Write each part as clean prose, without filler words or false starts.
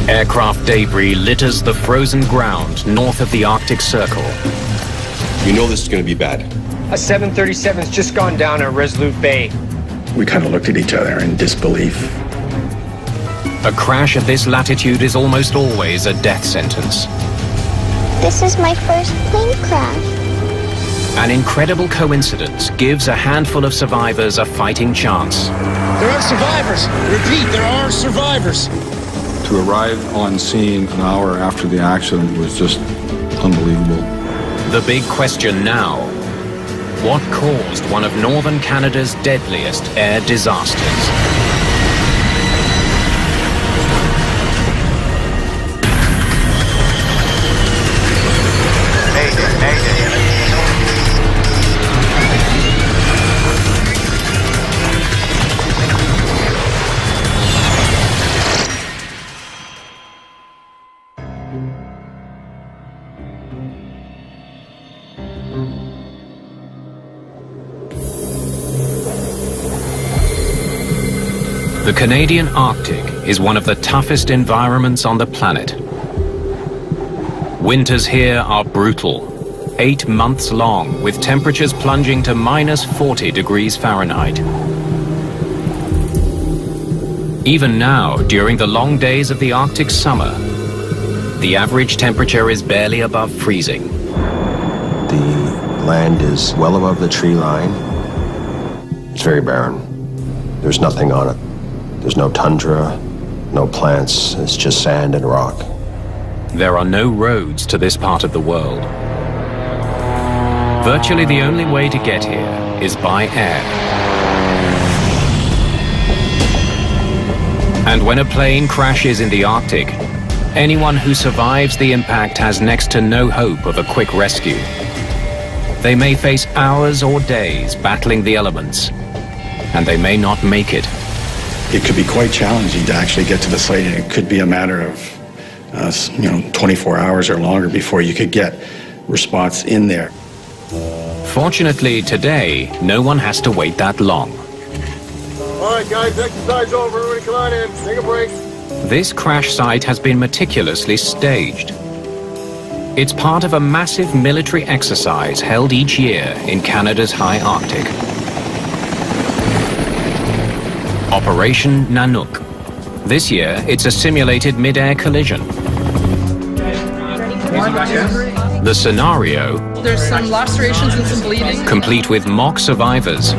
Aircraft debris litters the frozen ground north of the Arctic Circle. You know this is going to be bad. A 737's just gone down at Resolute Bay. We kind of looked at each other in disbelief. A crash at this latitude is almost always a death sentence. This is my first plane crash. An incredible coincidence gives a handful of survivors a fighting chance. There are survivors. Repeat, there are survivors. To arrive on scene an hour after the accident was just unbelievable. The big question now: what caused one of northern Canada's deadliest air disasters? The Canadian Arctic is one of the toughest environments on the planet. Winters here are brutal, 8 months long, with temperatures plunging to -40 degrees Fahrenheit. Even now, during the long days of the Arctic summer, the average temperature is barely above freezing. The land is well above the tree line. It's very barren. There's nothing on it. There's no tundra, no plants, it's just sand and rock. There are no roads to this part of the world. Virtually the only way to get here is by air. And when a plane crashes in the Arctic, anyone who survives the impact has next to no hope of a quick rescue. They may face hours or days battling the elements, and they may not make it. It could be quite challenging to actually get to the site, and it could be a matter of 24 hours or longer before you could get response in there. Fortunately, today, no one has to wait that long. All right, guys, exercise over. Everybody come on in. Take a break. This crash site has been meticulously staged. It's part of a massive military exercise held each year in Canada's high Arctic. Operation Nanook. This year, it's a simulated mid-air collision. The scenario, there's some lacerations and some bleeding, complete with mock survivors,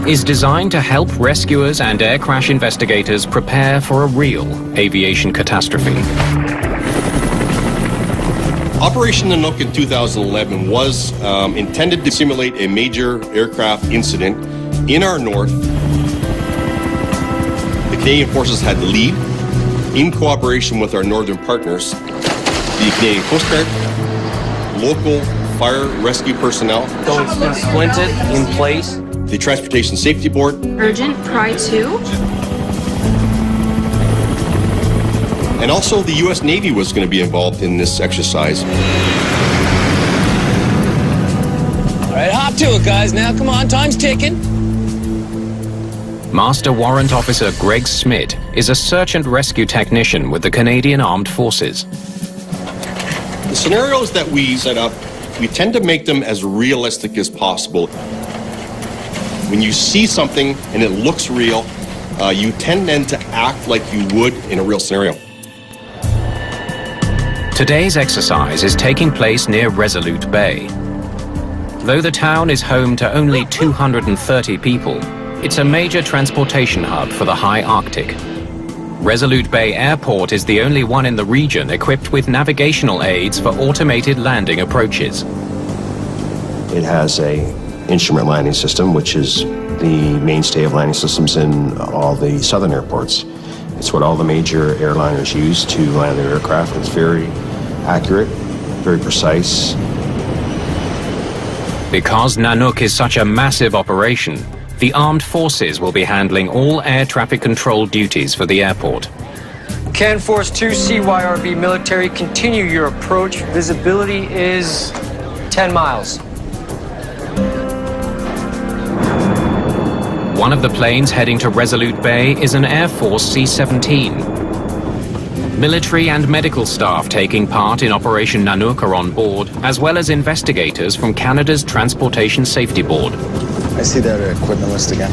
is designed to help rescuers and air crash investigators prepare for a real aviation catastrophe. Operation Nanook in 2011 was intended to simulate a major aircraft incident in our north. The Canadian forces had the lead in cooperation with our northern partners, the Canadian Coast Guard, local fire rescue personnel. So it's been splinted in place. The Transportation Safety Board. Urgent, Pry 2. And also the U.S. Navy was going to be involved in this exercise. All right, hop to it, guys. Now, come on, time's ticking. Master Warrant Officer Greg Smith is a search and rescue technician with the Canadian Armed Forces. The scenarios that we set up, we tend to make them as realistic as possible. When you see something and it looks real, you tend then to act like you would in a real scenario. Today's exercise is taking place near Resolute Bay. Though the town is home to only 230 people, it's a major transportation hub for the high Arctic. Resolute Bay Airport is the only one in the region equipped with navigational aids for automated landing approaches. It has an instrument landing system, which is the mainstay of landing systems in all the southern airports. It's what all the major airliners use to land their aircraft. It's very accurate, very precise. Because Nanook is such a massive operation, the armed forces will be handling all air traffic control duties for the airport. Can Force 2 CYRB military, continue your approach. Visibility is 10 miles. One of the planes heading to Resolute Bay is an Air Force C-17. Military and medical staff taking part in Operation Nanook are on board, as well as investigators from Canada's Transportation Safety Board. I see that equipment list again.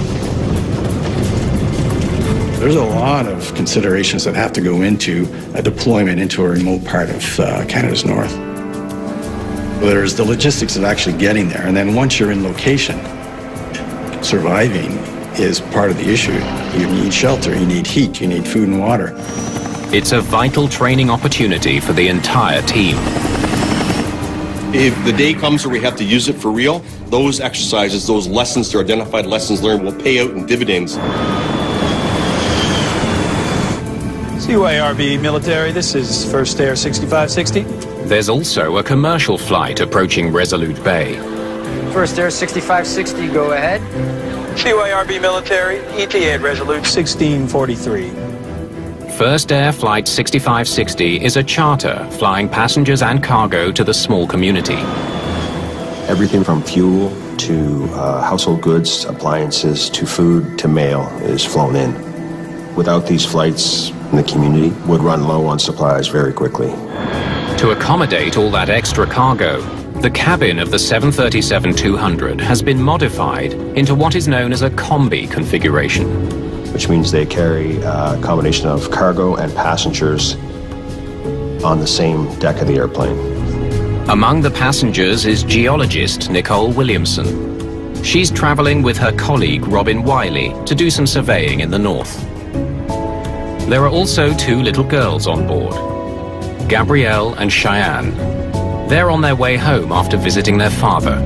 There's a lot of considerations that have to go into a deployment into a remote part of Canada's north. There's the logistics of actually getting there, and then once you're in location, surviving is part of the issue. You need shelter, you need heat, you need food and water. It's a vital training opportunity for the entire team. If the day comes where we have to use it for real, those exercises, those lessons, their identified lessons learned, will pay out in dividends. CYRB military, this is First Air 6560. There's also a commercial flight approaching Resolute Bay. First Air 6560, go ahead. CYRB military, ETA at Resolute 1643. First Air Flight 6560 is a charter flying passengers and cargo to the small community. Everything from fuel to household goods, appliances, to food, to mail is flown in. Without these flights, the community would run low on supplies very quickly. To accommodate all that extra cargo, the cabin of the 737-200 has been modified into what is known as a combi configuration. Which means they carry a combination of cargo and passengers on the same deck of the airplane. Among the passengers is geologist Nicole Williamson. She's traveling with her colleague Robin Wiley to do some surveying in the north. There are also two little girls on board, Gabrielle and Cheyenne. They're on their way home after visiting their father.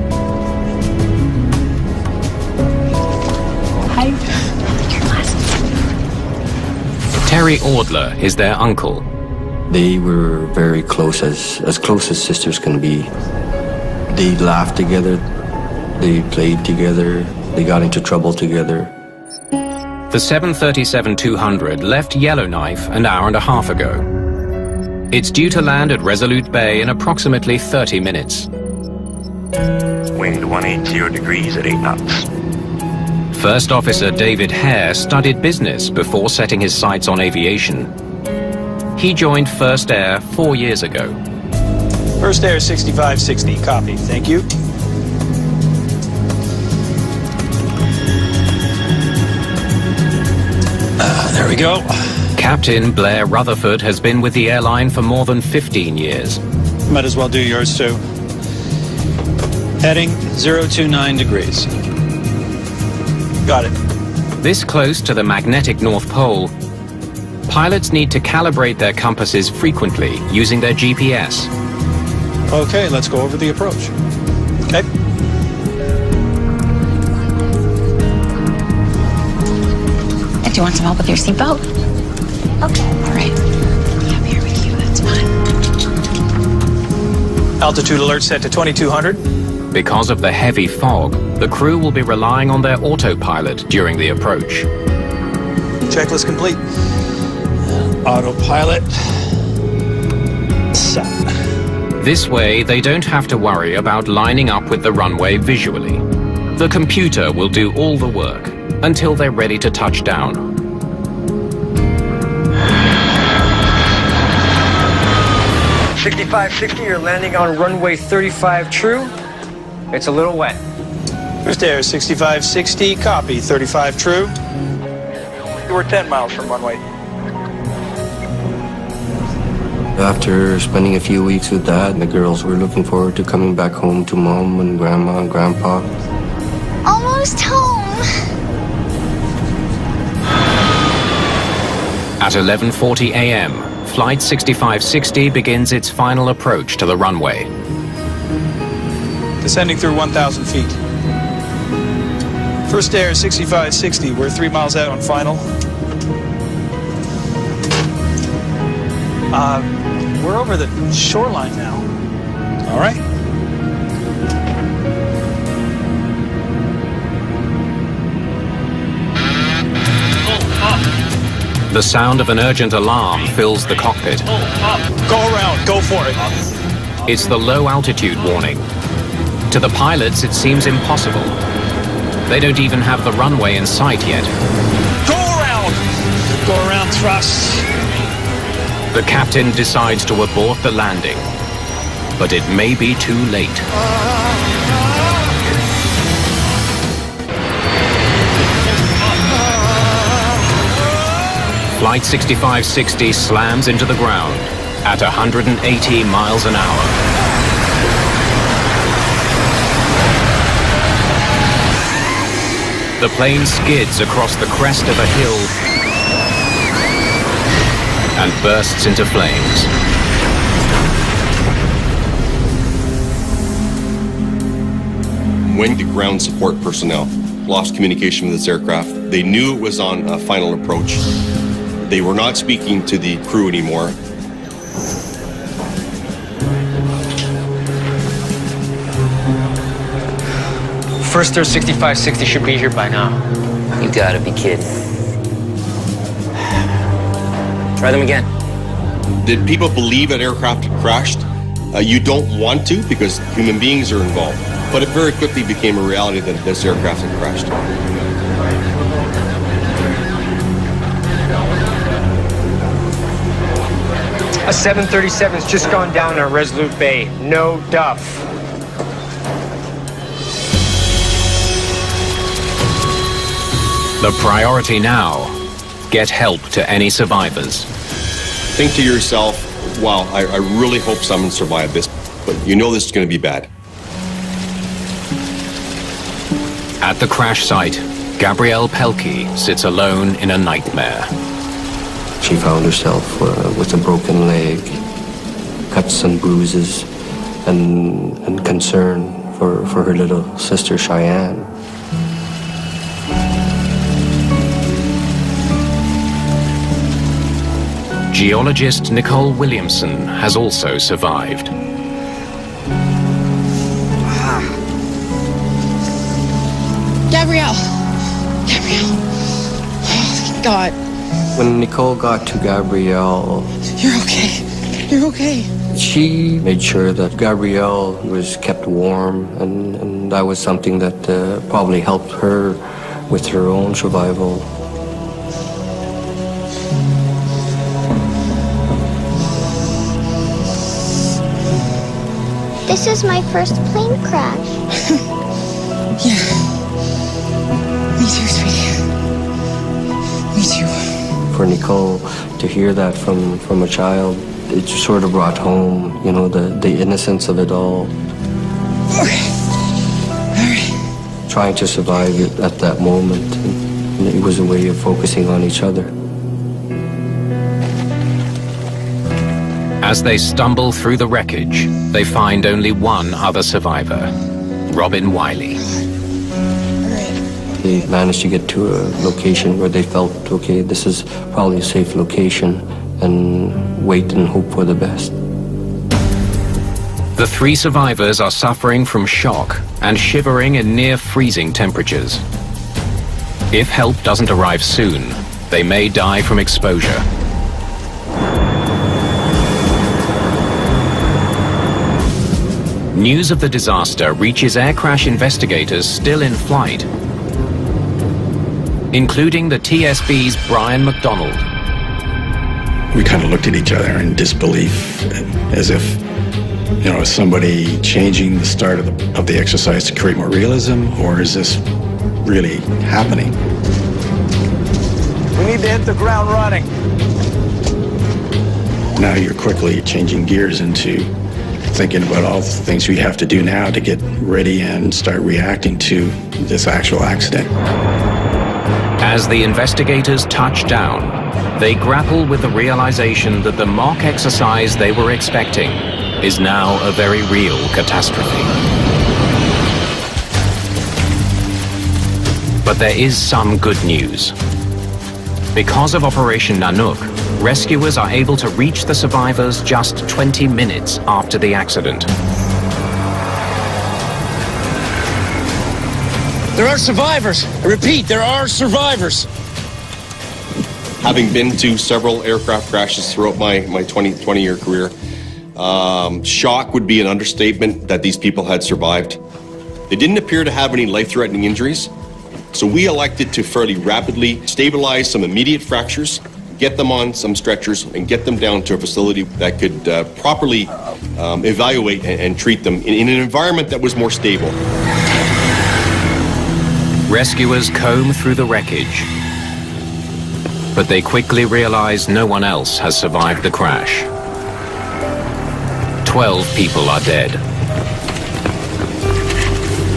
Hi. Your glasses. Terry Audler is their uncle. They were very close, as close as sisters can be. They laughed together, they played together, they got into trouble together. The 737-200 left Yellowknife an hour and a half ago. It's due to land at Resolute Bay in approximately 30 minutes. Wind 180 degrees at 8 knots. First Officer David Hare studied business before setting his sights on aviation. He joined First Air 4 years ago. First Air 6560, copy, thank you. There we go. Captain Blair Rutherford has been with the airline for more than 15 years. Might as well do yours too. Heading 029 degrees. Got it. This close to the magnetic North Pole, pilots need to calibrate their compasses frequently using their GPS. Okay, let's go over the approach. Okay. Do you want some help with your seatbelt? Okay. All right. Yeah, I'm here with you. That's fine. Altitude alert set to 2200. Because of the heavy fog, the crew will be relying on their autopilot during the approach. Checklist complete. Autopilot set. This way, they don't have to worry about lining up with the runway visually. The computer will do all the work until they're ready to touch down. $6560, you're landing on runway 35 true. It's a little wet. First Air 6560, copy, 35 true. You were 10 miles from runway. After spending a few weeks with Dad, the girls were looking forward to coming back home to Mom and Grandma and Grandpa. Almost home. At 11:40 a.m., Flight 6560 begins its final approach to the runway. Descending through 1,000 feet. First Air 6560, we're 3 miles out on final. We're over the shoreline now. All right. The sound of an urgent alarm fills the cockpit. Go around, go for it. It's the low altitude warning. To the pilots, it seems impossible. They don't even have the runway in sight yet. Go around! Go around thrust. The captain decides to abort the landing, but it may be too late. Flight 6560 slams into the ground at 180 miles an hour. The plane skids across the crest of a hill and bursts into flames. When the ground support personnel lost communication with this aircraft, they knew it was on a final approach. They were not speaking to the crew anymore. First Air 6560 should be here by now. You gotta be kidding. Try them again. Did people believe that aircraft had crashed? You don't want to because human beings are involved. But it very quickly became a reality that this aircraft had crashed. A 737's just gone down in Resolute Bay. No duff. The priority now, get help to any survivors. Think to yourself, wow, I really hope someone survived this, but you know this is going to be bad. At the crash site, Gabrielle Pelkey sits alone in a nightmare. She found herself with a broken leg, cuts and bruises, and concern for her little sister Cheyenne. Geologist Nicole Williamson has also survived. Gabrielle! Oh, God. When Nicole got to Gabrielle... You're okay. You're okay. She made sure that Gabrielle was kept warm, and that was something that probably helped her with her own survival. This is my first plane crash. Yeah. Me too, sweetie. Me too. For Nicole to hear that from a child, it just sort of brought home, you know, the innocence of it all. Okay. All right. Trying to survive it at that moment, and it was a way of focusing on each other. As they stumble through the wreckage, they find only one other survivor, Robin Wiley. They managed to get to a location where they felt, okay, this is probably a safe location, and wait and hope for the best. The three survivors are suffering from shock and shivering in near freezing temperatures. If help doesn't arrive soon, they may die from exposure. News of the disaster reaches air crash investigators still in flight, including the TSB's Brian McDonald. We kind of looked at each other in disbelief, as if, you know, is somebody changing the start of the exercise to create more realism, or is this really happening? We need to hit the ground running. Now you're quickly changing gears into thinking about all the things we have to do now to get ready and start reacting to this actual accident. As the investigators touch down, they grapple with the realization that the mock exercise they were expecting is now a very real catastrophe. But there is some good news. Because of Operation Nanook, rescuers are able to reach the survivors just 20 minutes after the accident. There are survivors. I repeat, there are survivors. Having been to several aircraft crashes throughout my 20-year career, shock would be an understatement that these people had survived. They didn't appear to have any life-threatening injuries, so we elected to fairly rapidly stabilize some immediate fractures, get them on some stretchers, and get them down to a facility that could properly evaluate and treat them in an environment that was more stable. Rescuers comb through the wreckage, but they quickly realize no one else has survived the crash. 12 people are dead.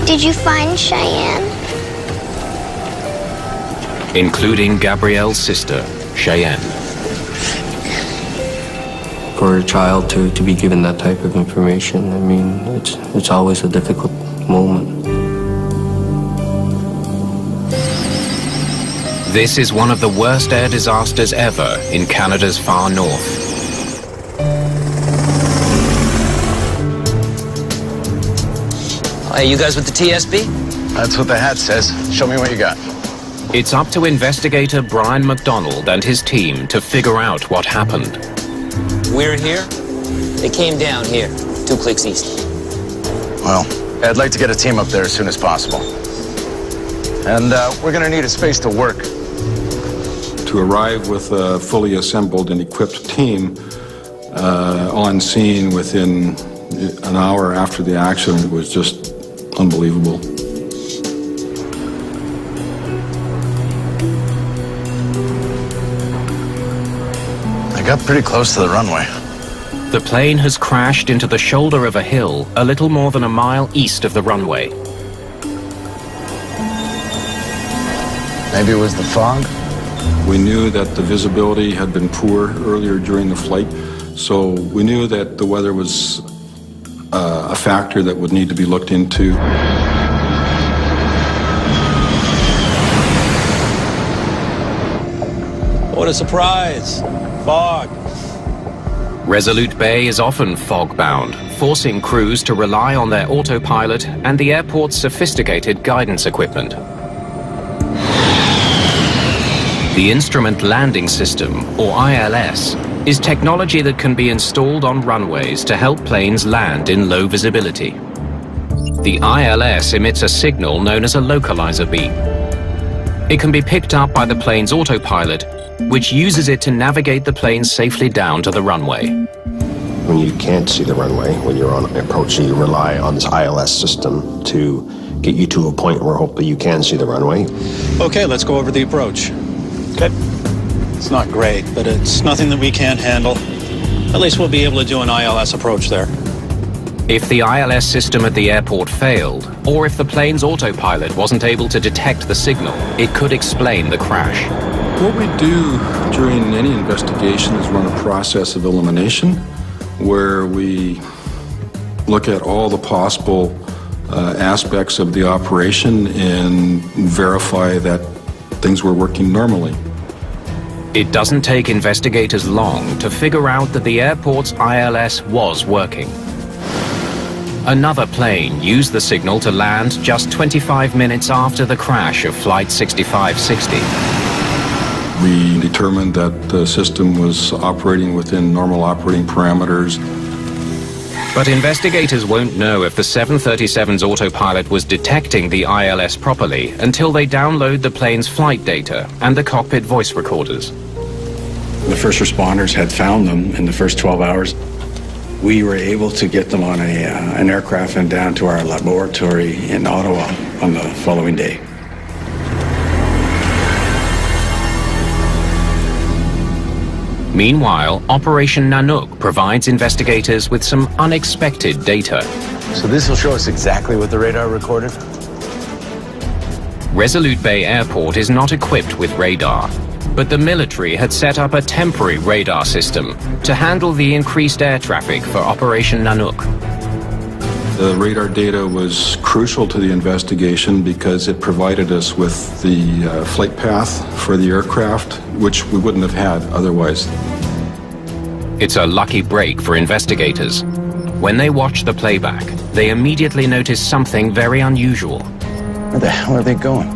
Did you find Cheyenne? Including Gabrielle's sister, Cheyenne. For a child to be given that type of information, I mean, it's always a difficult moment. This is one of the worst air disasters ever in Canada's far north. Hey, you guys with the TSB? That's what the hat says. Show me what you got. It's up to investigator Brian McDonald and his team to figure out what happened. We're here. They came down here, 2 clicks east. Well, I'd like to get a team up there as soon as possible. And we're going to need a space to work. To arrive with a fully assembled and equipped team on scene within an hour after the accident was just unbelievable. I got pretty close to the runway. The plane has crashed into the shoulder of a hill a little more than a mile east of the runway. Maybe it was the fog? We knew that the visibility had been poor earlier during the flight, so we knew that the weather was a factor that would need to be looked into. What a surprise. Fog. Resolute Bay is often fog-bound, forcing crews to rely on their autopilot and the airport's sophisticated guidance equipment. The Instrument Landing System, or ILS, is technology that can be installed on runways to help planes land in low visibility. The ILS emits a signal known as a localizer beam. It can be picked up by the plane's autopilot, which uses it to navigate the plane safely down to the runway. When you can't see the runway, when you're on approach, you rely on this ILS system to get you to a point where hopefully you can see the runway. Okay, let's go over the approach. Okay. It's not great, but it's nothing that we can't handle. At least we'll be able to do an ILS approach there. If the ILS system at the airport failed, or if the plane's autopilot wasn't able to detect the signal, it could explain the crash. What we do during any investigation is run a process of elimination, where we look at all the possible aspects of the operation and verify that things were working normally. It doesn't take investigators long to figure out that the airport's ILS was working. Another plane used the signal to land just 25 minutes after the crash of Flight 6560. We determined that the system was operating within normal operating parameters. But investigators won't know if the 737's autopilot was detecting the ILS properly until they download the plane's flight data and the cockpit voice recorders. The first responders had found them in the first 12 hours. We were able to get them on an aircraft and down to our laboratory in Ottawa on the following day. Meanwhile, Operation Nanook provides investigators with some unexpected data. So this will show us exactly what the radar recorded? Resolute Bay Airport is not equipped with radar, but the military had set up a temporary radar system to handle the increased air traffic for Operation Nanook. The radar data was crucial to the investigation because it provided us with the flight path for the aircraft, which we wouldn't have had otherwise. It's a lucky break for investigators. When they watch the playback, they immediately notice something very unusual. Where the hell are they going?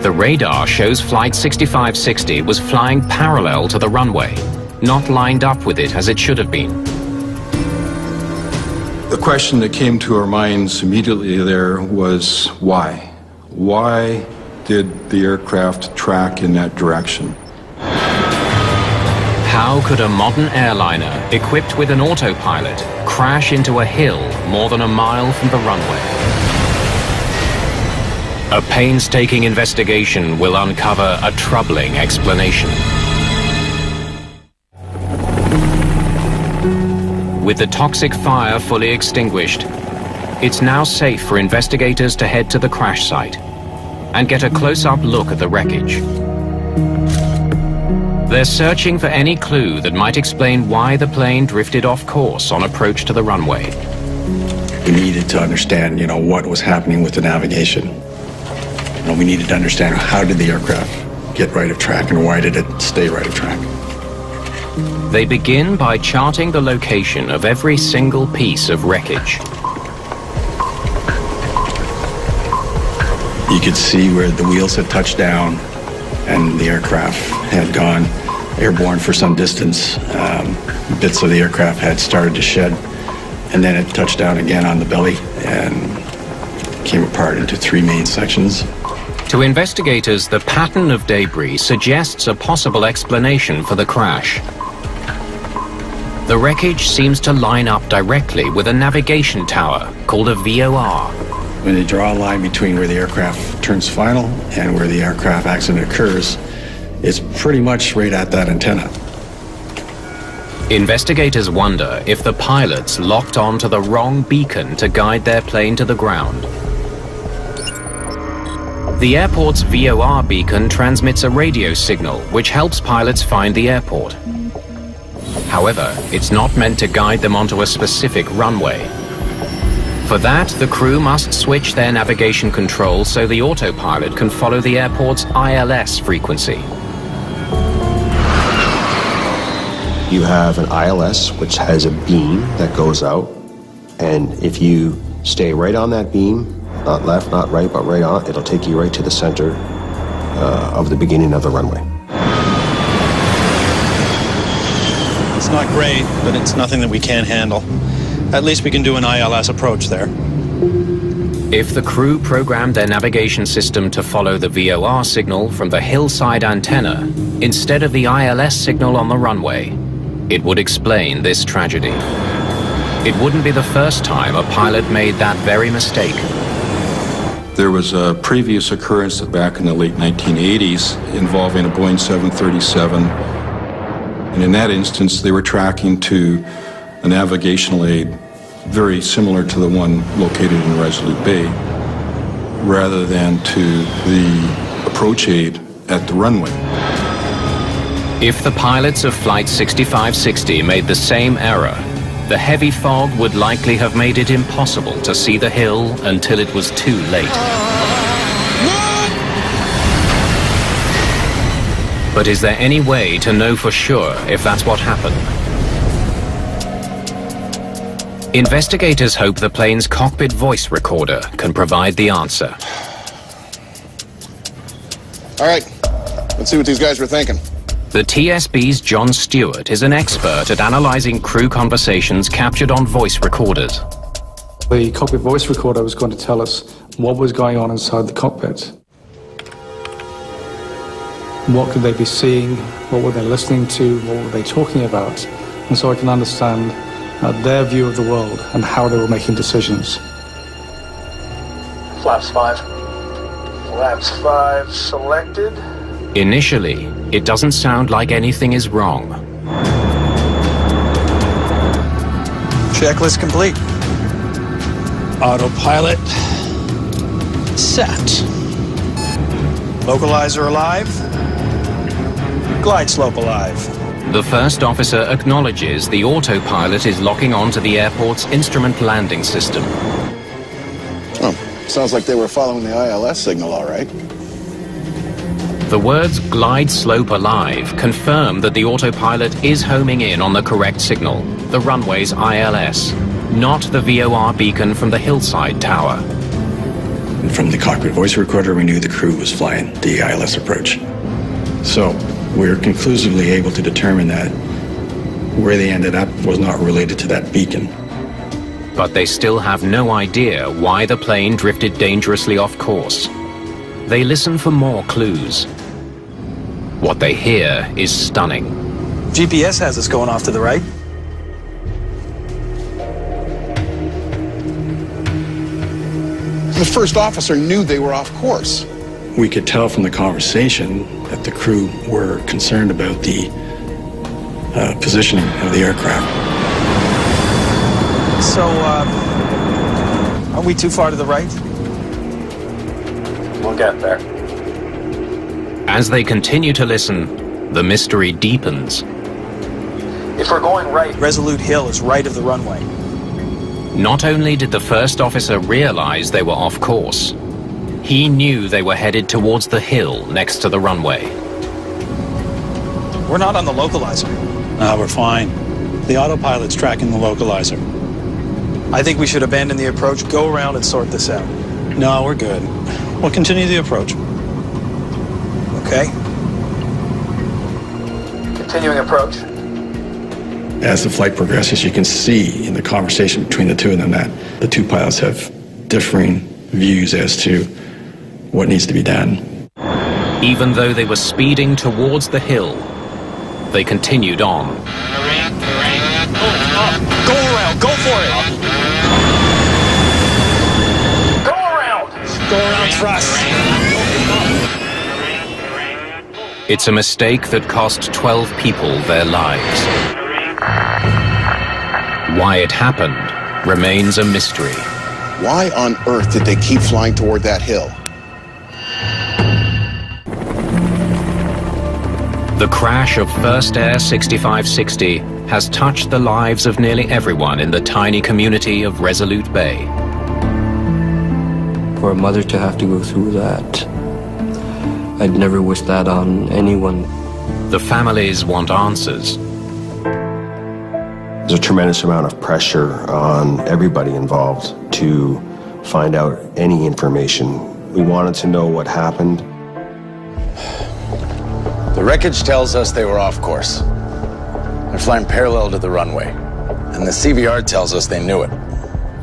The radar shows Flight 6560 was flying parallel to the runway, not lined up with it as it should have been. The question that came to our minds immediately there was why? Why did the aircraft track in that direction? How could a modern airliner, equipped with an autopilot, crash into a hill more than a mile from the runway? A painstaking investigation will uncover a troubling explanation. With the toxic fire fully extinguished, it's now safe for investigators to head to the crash site and get a close-up look at the wreckage. They're searching for any clue that might explain why the plane drifted off course on approach to the runway. We needed to understand, what was happening with the navigation. We needed to understand how did the aircraft get right of track and why did it stay right of track. They begin by charting the location of every single piece of wreckage. You could see where the wheels had touched down and the aircraft had gone airborne for some distance. Bits of the aircraft had started to shed, and then it touched down again on the belly and came apart into three main sections. To investigators, the pattern of debris suggests a possible explanation for the crash. The wreckage seems to line up directly with a navigation tower called a VOR. When they draw a line between where the aircraft turns final and where the aircraft accident occurs, it's pretty much right at that antenna. Investigators wonder if the pilots locked onto the wrong beacon to guide their plane to the ground. The airport's VOR beacon transmits a radio signal which helps pilots find the airport. However, it's not meant to guide them onto a specific runway. For that, the crew must switch their navigation control so the autopilot can follow the airport's ILS frequency. You have an ILS, which has a beam that goes out, and if you stay right on that beam, not left, not right, but right on, it'll take you right to the center of the beginning of the runway. It's not great, but it's nothing that we can't handle. At least we can do an ILS approach there. If the crew programmed their navigation system to follow the VOR signal from the hillside antenna instead of the ILS signal on the runway, it would explain this tragedy. It wouldn't be the first time a pilot made that very mistake. There was a previous occurrence back in the late 1980s involving a Boeing 737, and in that instance they were tracking to a navigational aid very similar to the one located in Resolute Bay, rather than to the approach aid at the runway. If the pilots of Flight 6560 made the same error, the heavy fog would likely have made it impossible to see the hill until it was too late. But is there any way to know for sure if that's what happened? Investigators hope the plane's cockpit voice recorder can provide the answer. All right, let's see what these guys were thinking. The TSB's John Stewart is an expert at analyzing crew conversations captured on voice recorders. The cockpit voice recorder was going to tell us what was going on inside the cockpit. What could they be seeing? What were they listening to? What were they talking about? And so I can understand their view of the world and how they were making decisions. Flaps 5. Flaps 5 selected. Initially, it doesn't sound like anything is wrong. Checklist complete. Autopilot set. Localizer alive. Glide slope alive. The first officer acknowledges the autopilot is locking onto the airport's instrument landing system. Oh, sounds like they were following the ILS signal, all right. The words glide slope alive confirm that the autopilot is homing in on the correct signal, the runway's ILS, not the VOR beacon from the hillside tower. And from the cockpit voice recorder, we knew the crew was flying the ILS approach. So we're conclusively able to determine that where they ended up was not related to that beacon. But they still have no idea why the plane drifted dangerously off course. They listen for more clues. What they hear is stunning. GPS has us going off to the right. The first officer knew they were off course. We could tell from the conversation that the crew were concerned about the positioning of the aircraft. So, are we too far to the right? We'll get there. As they continue to listen, the mystery deepens. If we're going right, Resolute Hill is right of the runway. Not only did the first officer realize they were off course, he knew they were headed towards the hill next to the runway. We're not on the localizer. No, we're fine. The autopilot's tracking the localizer. I think we should abandon the approach, go around and sort this out. No, we're good. We'll continue the approach. Okay? continuing approach. As the flight progresses, you can see in the conversation between the two of them that the two pilots have differing views as to what needs to be done. Even though they were speeding towards the hill, they continued on. Go around, go for it! Go around! Go around thrust. It's a mistake that cost 12 people their lives. Why it happened remains a mystery. Why on earth did they keep flying toward that hill? The crash of First Air 6560 has touched the lives of nearly everyone in the tiny community of Resolute Bay. For a mother to have to go through that, I'd never wish that on anyone. The families want answers. There's a tremendous amount of pressure on everybody involved to find out any information. We wanted to know what happened. The wreckage tells us they were off course. They're flying parallel to the runway, and the CVR tells us they knew it.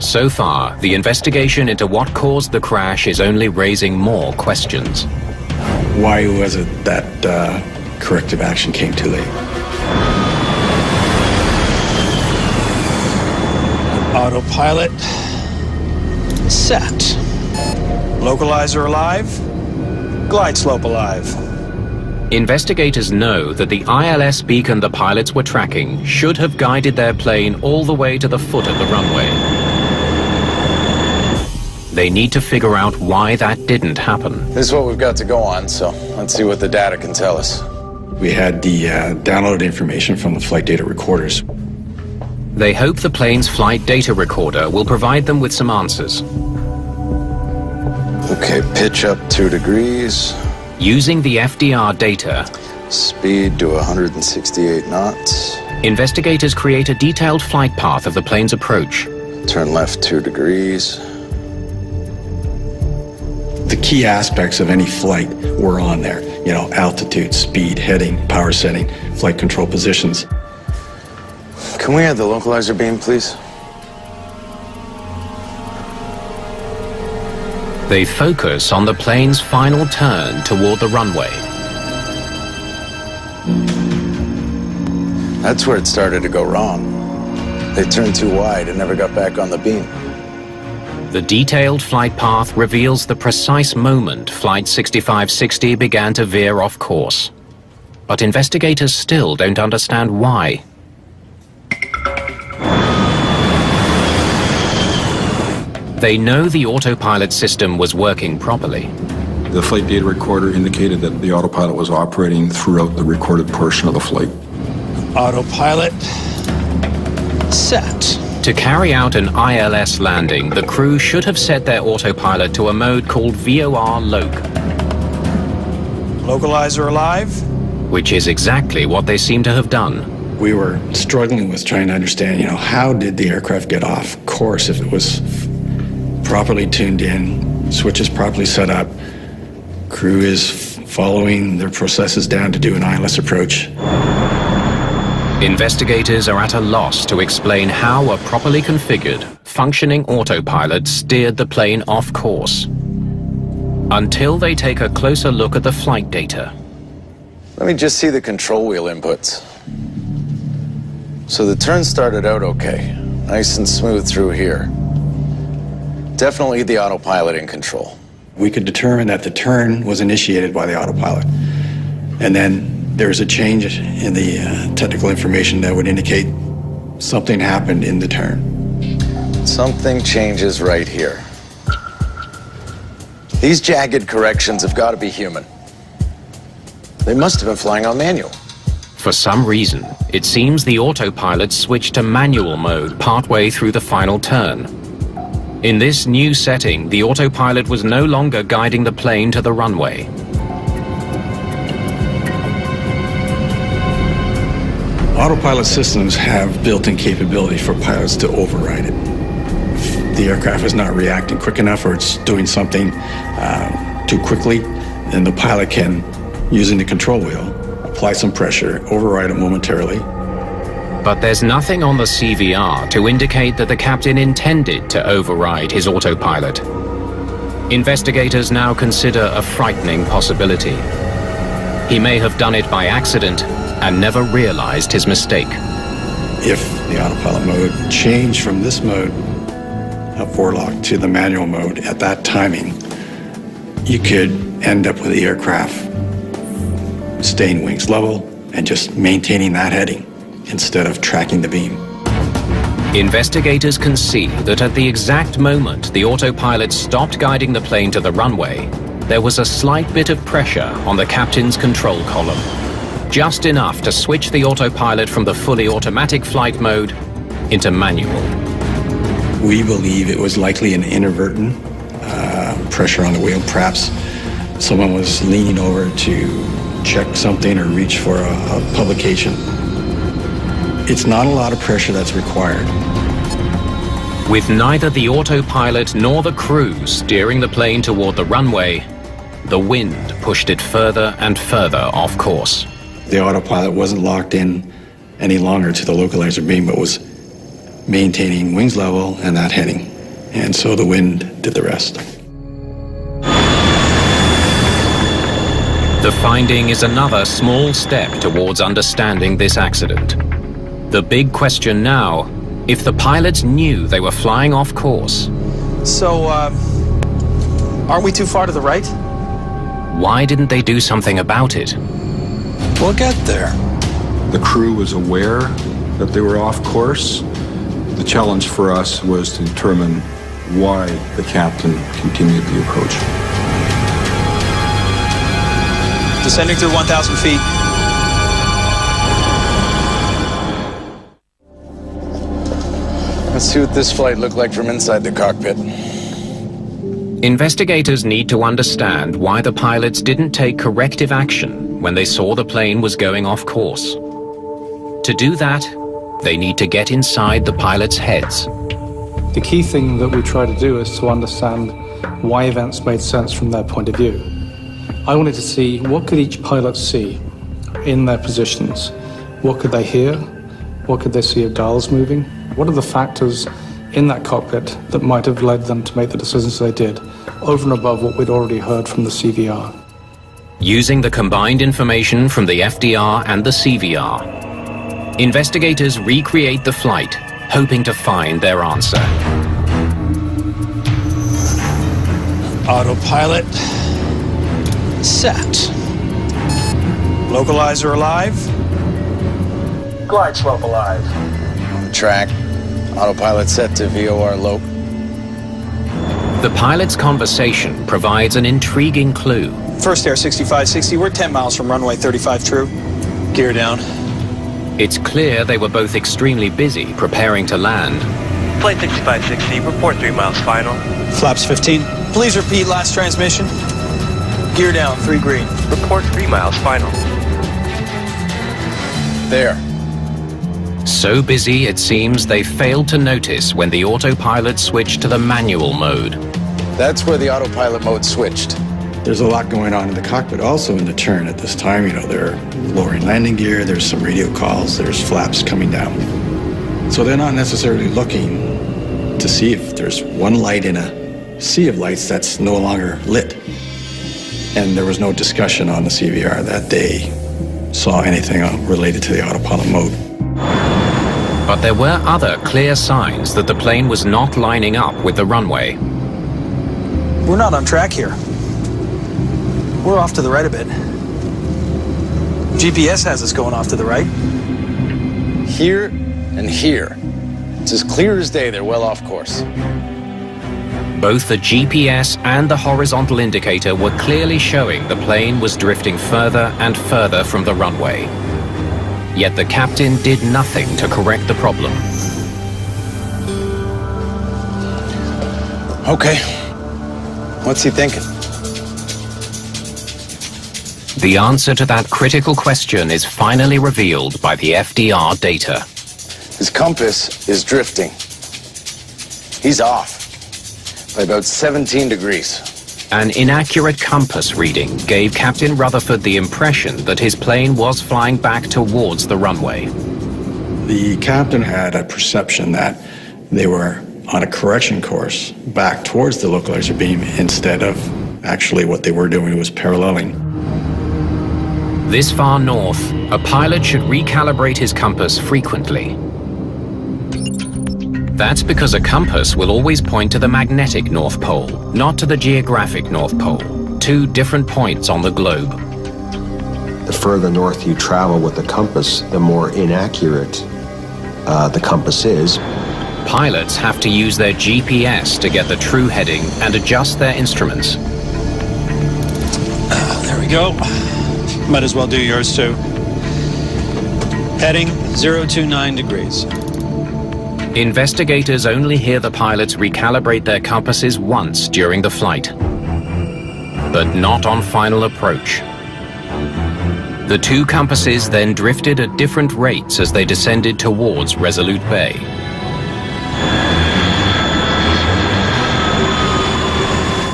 So far, the investigation into what caused the crash is only raising more questions. Why was it that corrective action came too late? Autopilot set. Localizer alive. Glide slope alive. Investigators know that the ILS beacon the pilots were tracking should have guided their plane all the way to the foot of the runway. They need to figure out why that didn't happen. This is what we've got to go on, so let's see what the data can tell us. We had the downloaded information from the flight data recorders. They hope the plane's flight data recorder will provide them with some answers. Okay, pitch up 2 degrees. Using the FDR data, speed to 168 knots. Investigators create a detailed flight path of the plane's approach. Turn left 2 degrees. The key aspects of any flight were on there. You know, altitude, speed, heading, power setting, flight control positions. Can we add the localizer beam, please? They focus on the plane's final turn toward the runway. That's where it started to go wrong. They turned too wide and never got back on the beam. The detailed flight path reveals the precise moment Flight 6560 began to veer off course. But investigators still don't understand why. They know the autopilot system was working properly. The flight data recorder indicated that the autopilot was operating throughout the recorded portion of the flight. Autopilot set. To carry out an ILS landing, the crew should have set their autopilot to a mode called VOR Loc. Localizer alive? Which is exactly what they seem to have done. We were struggling with trying to understand, how did the aircraft get off course if it was properly tuned in, switches properly set up, crew is following their processes down to do an ILS approach. Investigators are at a loss to explain how a properly configured, functioning autopilot steered the plane off course. Until they take a closer look at the flight data. Let me just see the control wheel inputs. So the turn started out okay. Nice and smooth through here. Definitely the autopilot in control. We could determine that the turn was initiated by the autopilot. And then there's a change in the technical information that would indicate something happened in the turn. Something changes right here. These jagged corrections have got to be human. They must have been flying on manual. For some reason, it seems the autopilot switched to manual mode partway through the final turn. In this new setting, the autopilot was no longer guiding the plane to the runway. Autopilot systems have built-in capability for pilots to override it. If the aircraft is not reacting quick enough or it's doing something too quickly, then the pilot can, using the control wheel, apply some pressure, override it momentarily. But there's nothing on the CVR to indicate that the captain intended to override his autopilot. Investigators now consider a frightening possibility. He may have done it by accident and never realized his mistake. If the autopilot mode changed from this mode of forelock to the manual mode at that timing, you could end up with the aircraft staying wings level and just maintaining that heading instead of tracking the beam. Investigators can see that at the exact moment the autopilot stopped guiding the plane to the runway, there was a slight bit of pressure on the captain's control column, just enough to switch the autopilot from the fully automatic flight mode into manual. We believe it was likely an inadvertent pressure on the wheel. Perhaps someone was leaning over to check something or reach for a publication. It's not a lot of pressure that's required. With neither the autopilot nor the crew steering the plane toward the runway, the wind pushed it further and further off course. The autopilot wasn't locked in any longer to the localizer beam, but was maintaining wings level and that heading. And so the wind did the rest. The finding is another small step towards understanding this accident. The big question now, if the pilots knew they were flying off course. So, aren't we too far to the right? Why didn't they do something about it? We'll get there. The crew was aware that they were off course. The challenge for us was to determine why the captain continued the approach. Descending through 1,000 feet. Let's see what this flight looked like from inside the cockpit. Investigators need to understand why the pilots didn't take corrective action when they saw the plane was going off course. To do that, they need to get inside the pilots' heads. The key thing that we try to do is to understand why events made sense from their point of view. I wanted to see what could each pilot see in their positions. What could they hear? What could they see of dials moving? What are the factors in that cockpit that might have led them to make the decisions they did, over and above what we'd already heard from the CVR? Using the combined information from the FDR and the CVR, investigators recreate the flight, hoping to find their answer. Autopilot set. Localizer alive. Glide slope alive. On track. Autopilot set to VOR low. The pilot's conversation provides an intriguing clue. First air 6560, we're 10 miles from runway 35 true. Gear down. It's clear they were both extremely busy preparing to land. Flight 6560, report 3 miles final. Flaps 15. Please repeat last transmission. Gear down, 3 green. Report 3 miles final. There. So busy, it seems, they failed to notice when the autopilot switched to the manual mode. That's where the autopilot mode switched. There's a lot going on in the cockpit also in the turn at this time. You know, they're lowering landing gear, there's some radio calls, there's flaps coming down. So they're not necessarily looking to see if there's one light in a sea of lights that's no longer lit. And there was no discussion on the CVR that they saw anything related to the autopilot mode. But there were other clear signs that the plane was not lining up with the runway. We're not on track here. We're off to the right a bit. GPS has us going off to the right. Here and here. It's as clear as day they're well off course. Both the GPS and the horizontal indicator were clearly showing the plane was drifting further and further from the runway. Yet the captain did nothing to correct the problem. Okay. What's he thinking? The answer to that critical question is finally revealed by the FDR data. His compass is drifting. He's off by about 17 degrees. An inaccurate compass reading gave Captain Rutherford the impression that his plane was flying back towards the runway. The captain had a perception that they were on a correction course back towards the localizer beam instead of actually what they were doing was paralleling. This far north, a pilot should recalibrate his compass frequently. That's because a compass will always point to the magnetic North Pole, not to the geographic North Pole, two different points on the globe. The further north you travel with the compass, the more inaccurate the compass is. Pilots have to use their GPS to get the true heading and adjust their instruments. There we go. Might as well do yours too. Heading 029 degrees. Investigators only hear the pilots recalibrate their compasses once during the flight, but not on final approach. The two compasses then drifted at different rates as they descended towards Resolute Bay.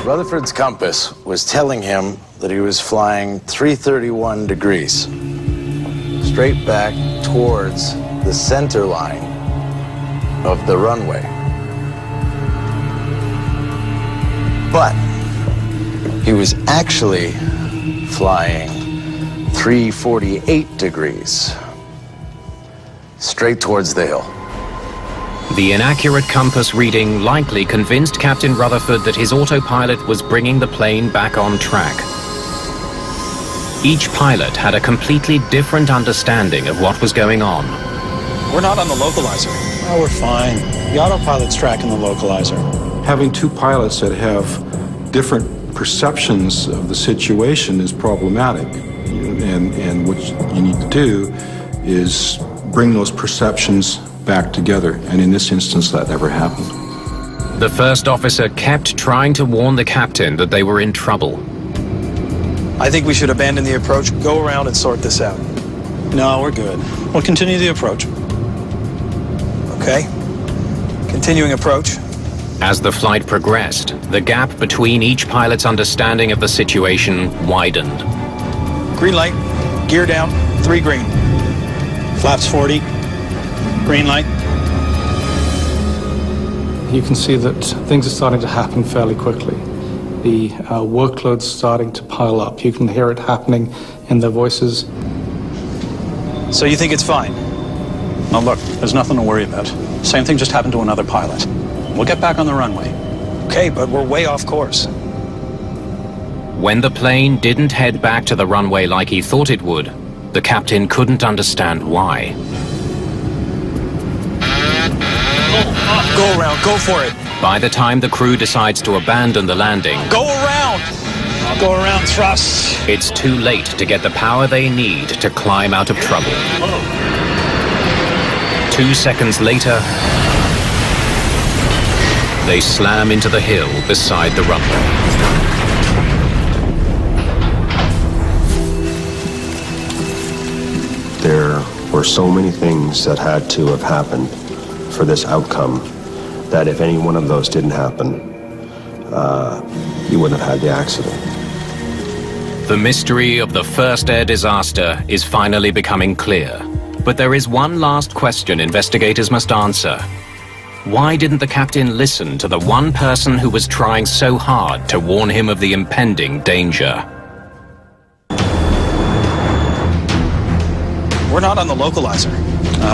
Rutherford's compass was telling him that he was flying 331 degrees, straight back towards the center line of the runway. But he was actually flying 348 degrees, straight towards the hill. The inaccurate compass reading likely convinced Captain Rutherford that his autopilot was bringing the plane back on track. Each pilot had a completely different understanding of what was going on. We're not on the localizer. Oh, we're fine. The autopilot's tracking the localizer. Having two pilots that have different perceptions of the situation is problematic. And what you need to do is bring those perceptions back together. And in this instance, that never happened. The first officer kept trying to warn the captain that they were in trouble. I think we should abandon the approach, go around and sort this out. No, we're good. We'll continue the approach. Okay. Continuing approach. As the flight progressed, the gap between each pilot's understanding of the situation widened. Green light, gear down, 3 green. Flaps 40, green light. You can see that things are starting to happen fairly quickly. The workload's starting to pile up. You can hear it happening in their voices. So you think it's fine? Now look, there's nothing to worry about. Same thing just happened to another pilot. We'll get back on the runway. Okay, but we're way off course. When the plane didn't head back to the runway like he thought it would, the captain couldn't understand why. Go around, go for it. By the time the crew decides to abandon the landing, Go around! Go around, thrust. it's too late to get the power they need to climb out of trouble. 2 seconds later, they slam into the hill beside the runway. There were so many things that had to have happened for this outcome that if any one of those didn't happen, you wouldn't have had the accident. The mystery of the first air disaster is finally becoming clear. But there is one last question investigators must answer. Why didn't the captain listen to the one person who was trying so hard to warn him of the impending danger? We're not on the localizer.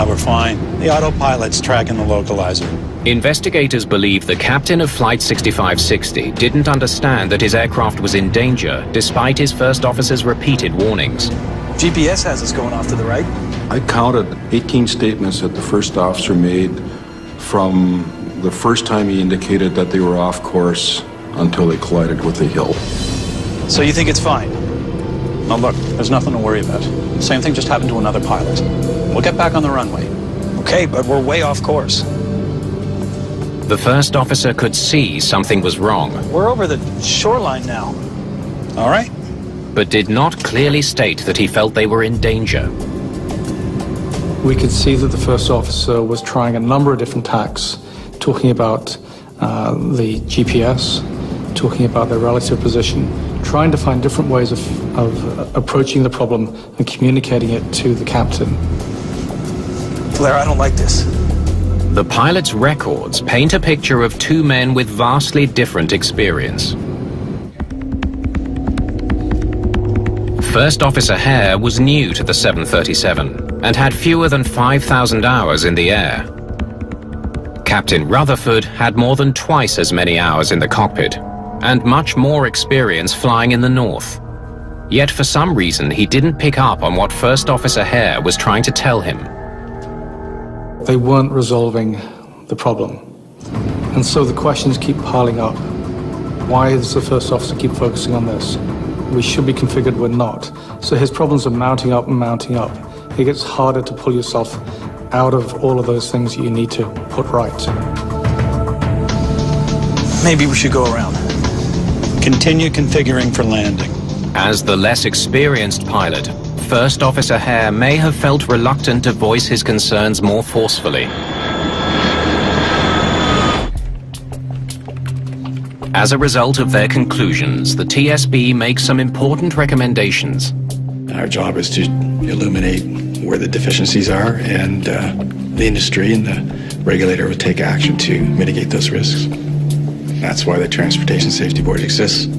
We're fine. The autopilot's tracking the localizer. Investigators believe the captain of Flight 6560 didn't understand that his aircraft was in danger, despite his first officer's repeated warnings. GPS has us going off to the right. I counted 18 statements that the first officer made from the first time he indicated that they were off course until they collided with a hill. So you think it's fine? Now look, there's nothing to worry about. Same thing just happened to another pilot. We'll get back on the runway. Okay, but we're way off course. The first officer could see something was wrong. We're over the shoreline now. All right. But did not clearly state that he felt they were in danger. We could see that the first officer was trying a number of different tacks, talking about the GPS, talking about their relative position, trying to find different ways of approaching the problem and communicating it to the captain. Blair, I don't like this. The pilot's records paint a picture of two men with vastly different experience. First Officer Hare was new to the 737 and had fewer than 5,000 hours in the air. Captain Rutherford had more than twice as many hours in the cockpit and much more experience flying in the north. Yet for some reason he didn't pick up on what First Officer Hare was trying to tell him. They weren't resolving the problem. And so the questions keep piling up. Why does the first officer keep focusing on this? We should be configured, we're not. So his problems are mounting up and mounting up. It gets harder to pull yourself out of all of those things that you need to put right. Maybe we should go around. Continue configuring for landing. As the less experienced pilot, First Officer Hare may have felt reluctant to voice his concerns more forcefully. As a result of their conclusions, the TSB makes some important recommendations. Our job is to illuminate where the deficiencies are, and the industry and the regulator will take action to mitigate those risks. That's why the Transportation Safety Board exists.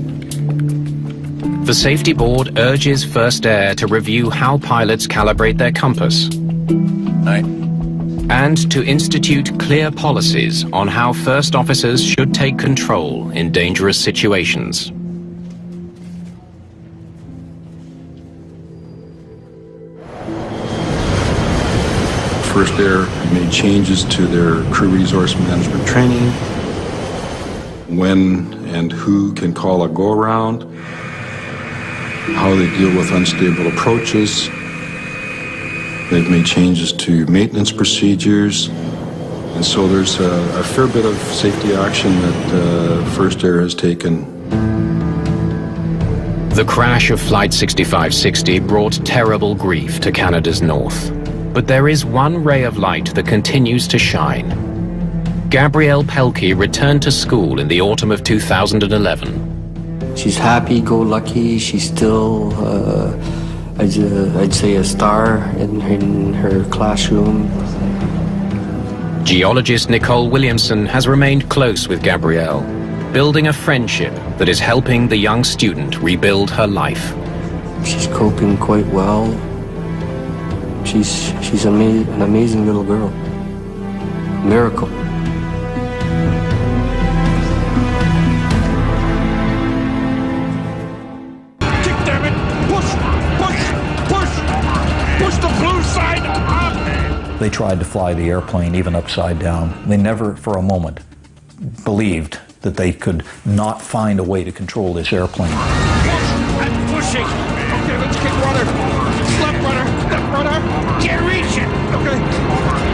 The Safety Board urges First Air to review how pilots calibrate their compass. Right. And to institute clear policies on how first officers should take control in dangerous situations. First Air made changes to their crew resource management training, when and who can call a go-around, how they deal with unstable approaches. They've made changes to maintenance procedures. And so there's a fair bit of safety action that First Air has taken. The crash of Flight 6560 brought terrible grief to Canada's north. But there is one ray of light that continues to shine. Gabrielle Pelkey returned to school in the autumn of 2011. She's happy-go-lucky. She's still, I'd say, a star in her classroom. Geologist Nicole Williamson has remained close with Gabrielle, building a friendship that is helping the young student rebuild her life. She's coping quite well. She's an amazing little girl. Miracle. They tried to fly the airplane even upside down. They never for a moment believed that they could not find a way to control this airplane. I'm pushing. Okay, let's kick rudder. Left rudder. Can't reach it. Okay.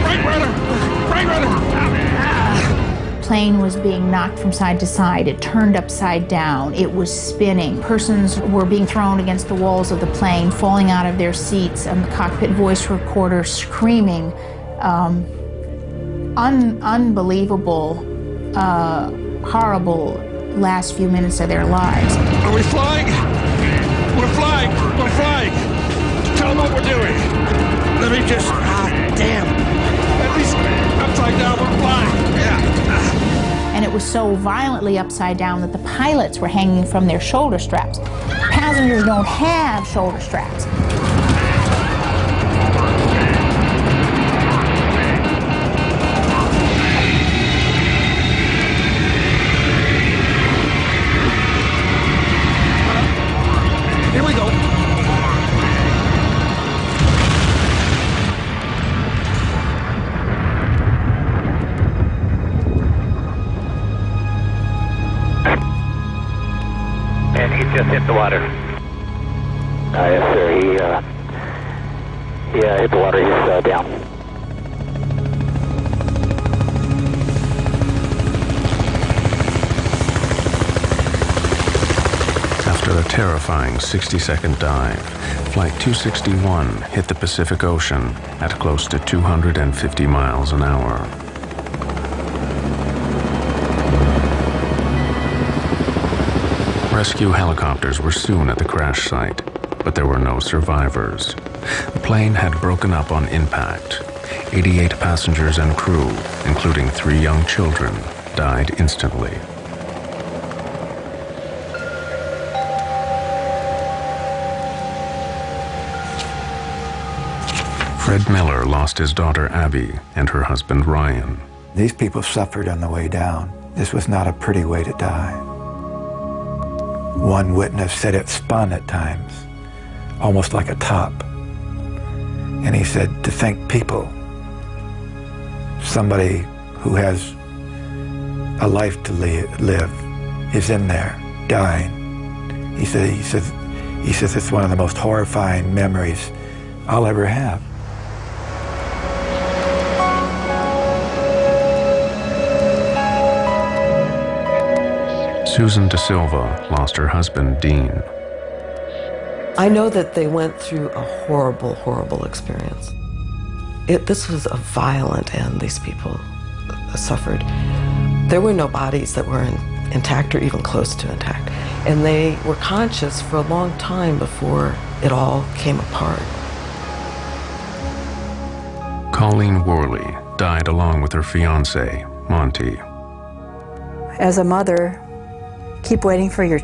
Right rudder. Plane was being knocked from side to side. It turned upside down. It was spinning. Persons were being thrown against the walls of the plane, falling out of their seats, and the cockpit voice recorder screaming. Unbelievable, horrible last few minutes of their lives. Are we flying? We're flying. Tell them what we're doing. Let me just... damn. At least upside down, we're flying. Yeah. And it was so violently upside down that the pilots were hanging from their shoulder straps. Passengers don't have shoulder straps. down. After a terrifying 60-second dive, Flight 261 hit the Pacific Ocean at close to 250 miles an hour. Rescue helicopters were soon at the crash site, but there were no survivors. The plane had broken up on impact. 88 passengers and crew, including 3 young children, died instantly. Fred Miller lost his daughter Abby and her husband Ryan. These people suffered on the way down. This was not a pretty way to die. One witness said it spun at times, almost like a top. And he said, to think people, somebody who has a life to live is in there, dying. He says it's one of the most horrifying memories I'll ever have. Susan De Silva lost her husband, Dean. I know that they went through a horrible, horrible experience. This was a violent end these people suffered. There were no bodies that were intact or even close to intact. And they were conscious for a long time before it all came apart. Colleen Worley died along with her fiancé, Monty. As a mother, keep waiting for your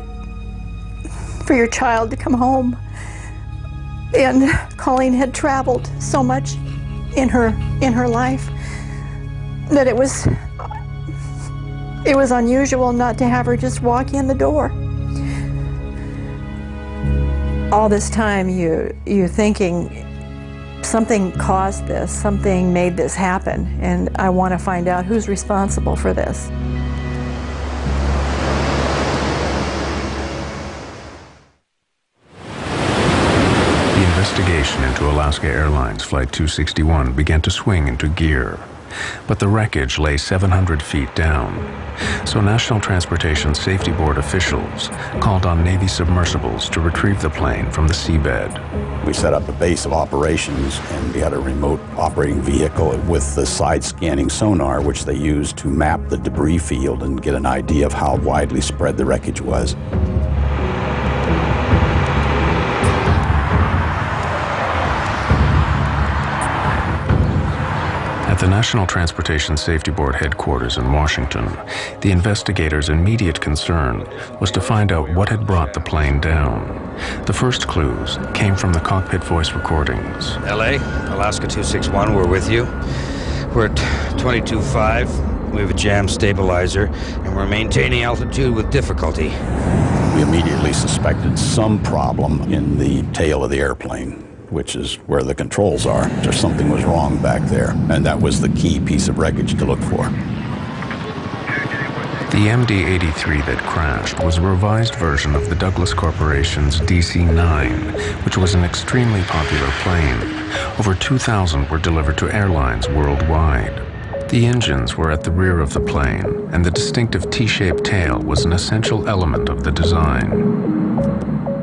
child to come home. And Colleen had traveled so much in her life that it was unusual not to have her just walk in the door. All this time you're thinking something caused this, something made this happen, and I want to find out who's responsible for this. The investigation into Alaska Airlines Flight 261 began to swing into gear, but the wreckage lay 700 feet down. So National Transportation Safety Board officials called on Navy submersibles to retrieve the plane from the seabed. We set up a base of operations, and we had a remote operating vehicle with the side-scanning sonar, which they used to map the debris field and get an idea of how widely spread the wreckage was. At the National Transportation Safety Board headquarters in Washington, the investigators' immediate concern was to find out what had brought the plane down. The first clues came from the cockpit voice recordings. LA, Alaska 261, we're with you. We're at 22.5. We have a jam stabilizer, and we're maintaining altitude with difficulty. We immediately suspected some problem in the tail of the airplane, which is where the controls are. Just something was wrong back there, and that was the key piece of wreckage to look for. The MD-83 that crashed was a revised version of the Douglas Corporation's DC-9, which was an extremely popular plane. Over 2,000 were delivered to airlines worldwide. The engines were at the rear of the plane, and the distinctive T-shaped tail was an essential element of the design.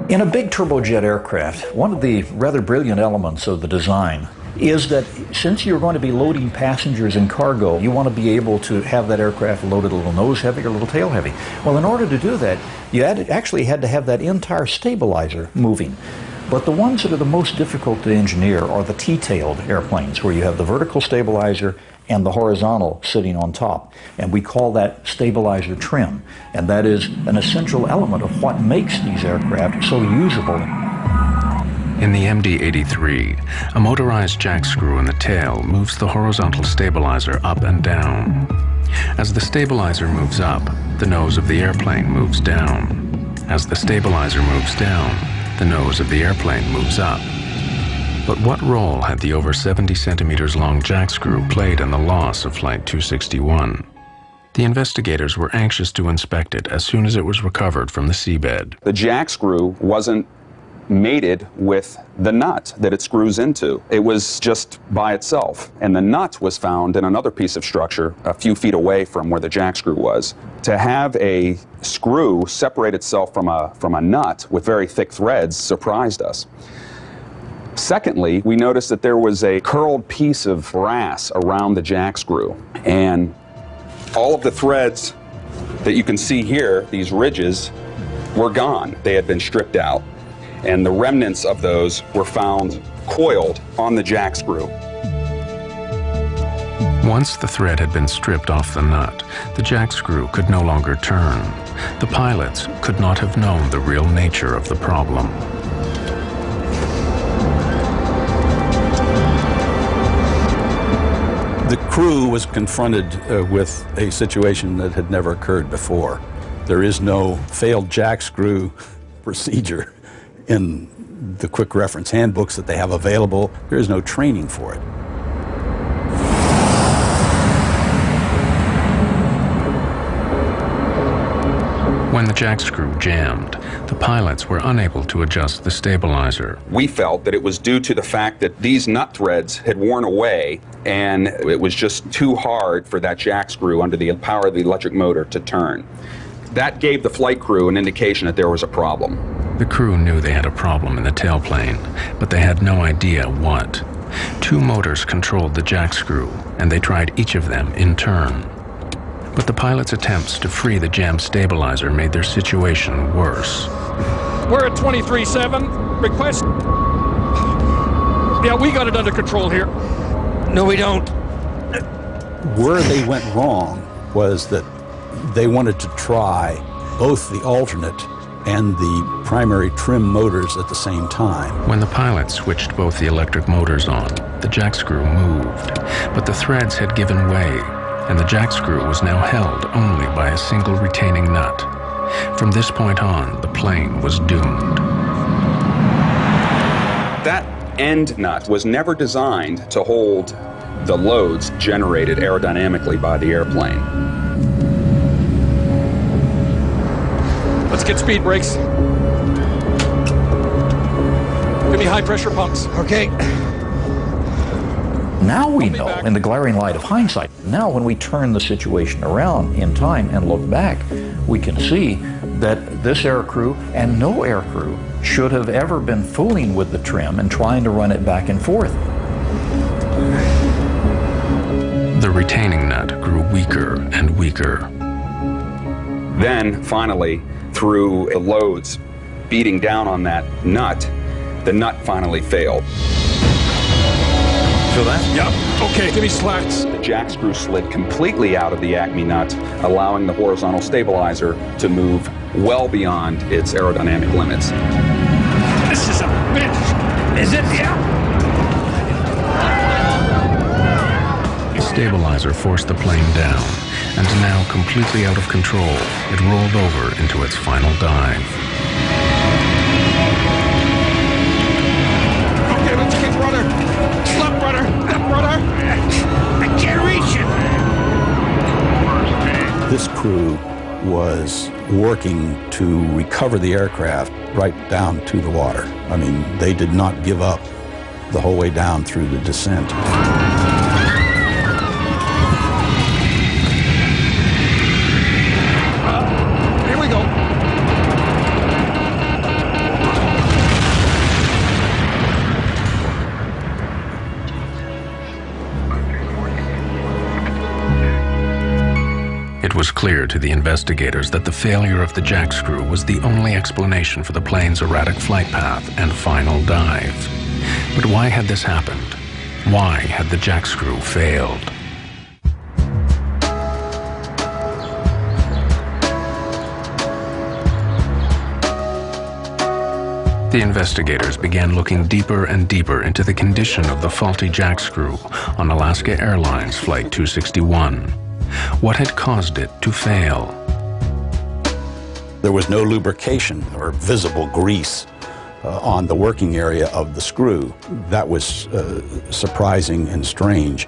In a big turbojet aircraft, one of the rather brilliant elements of the design is that since you're going to be loading passengers and cargo, you want to be able to have that aircraft loaded a little nose heavy or a little tail heavy. Well, in order to do that, you actually had to have that entire stabilizer moving. But the ones that are the most difficult to engineer are the T-tailed airplanes, where you have the vertical stabilizer and the horizontal sitting on top. And we call that stabilizer trim. And that is an essential element of what makes these aircraft so usable. In the MD-83, a motorized jack screw in the tail moves the horizontal stabilizer up and down. As the stabilizer moves up, the nose of the airplane moves down. As the stabilizer moves down, the nose of the airplane moves up. But what role had the over 70 centimeters long jack screw played in the loss of Flight 261? The investigators were anxious to inspect it as soon as it was recovered from the seabed. The jack screw wasn't mated with the nut that it screws into. It was just by itself. And the nut was found in another piece of structure a few feet away from where the jack screw was. To have a screw separate itself from a nut with very thick threads surprised us. Secondly, we noticed that there was a curled piece of brass around the jack screw, and all of the threads that you can see here, these ridges, were gone. They had been stripped out, and the remnants of those were found coiled on the jack screw. Once the thread had been stripped off the nut, the jack screw could no longer turn. The pilots could not have known the real nature of the problem. The crew was confronted with a situation that had never occurred before. There is no failed jack screw procedure in the quick reference handbooks that they have available. There is no training for it. When the jack screw jammed, the pilots were unable to adjust the stabilizer. We felt that it was due to the fact that these nut threads had worn away, and it was just too hard for that jack screw under the power of the electric motor to turn. That gave the flight crew an indication that there was a problem. The crew knew they had a problem in the tailplane, but they had no idea what. 2 motors controlled the jack screw, and they tried each of them in turn. But the pilots' attempts to free the jammed stabilizer made their situation worse. We're at 23.7. Request. Yeah, we got it under control here. No, we don't. Where they went wrong was that they wanted to try both the alternate and the primary trim motors at the same time. When the pilots switched both the electric motors on, the jack screw moved, but the threads had given way, and the jack screw was now held only by a single retaining nut. From this point on, the plane was doomed. That end nut was never designed to hold the loads generated aerodynamically by the airplane. Let's get speed brakes. Give me high pressure pumps. Okay. Now we know, in the glaring light of hindsight, now when we turn the situation around in time and look back, we can see that this aircrew and no aircrew should have ever been fooling with the trim and trying to run it back and forth. The retaining nut grew weaker and weaker. Then, finally, through the loads beating down on that nut, the nut finally failed. Feel that? Yep. Okay, give me slats. The jack screw slid completely out of the Acme nut, allowing the horizontal stabilizer to move well beyond its aerodynamic limits. This is a bitch. Is it? Yeah. The stabilizer forced the plane down, and now completely out of control, it rolled over into its final dive. Okay, let's get rudder. Left rudder. Left rudder. I can't reach it. This crew was working to recover the aircraft right down to the water. I mean, they did not give up the whole way down through the descent. Here we go. It was clear to the investigators that the failure of the jack screw was the only explanation for the plane's erratic flight path and final dive. But why had this happened? Why had the jack screw failed? The investigators began looking deeper and deeper into the condition of the faulty jack screw on Alaska Airlines Flight 261. What had caused it to fail? There was no lubrication or visible grease on the working area of the screw. That was surprising and strange.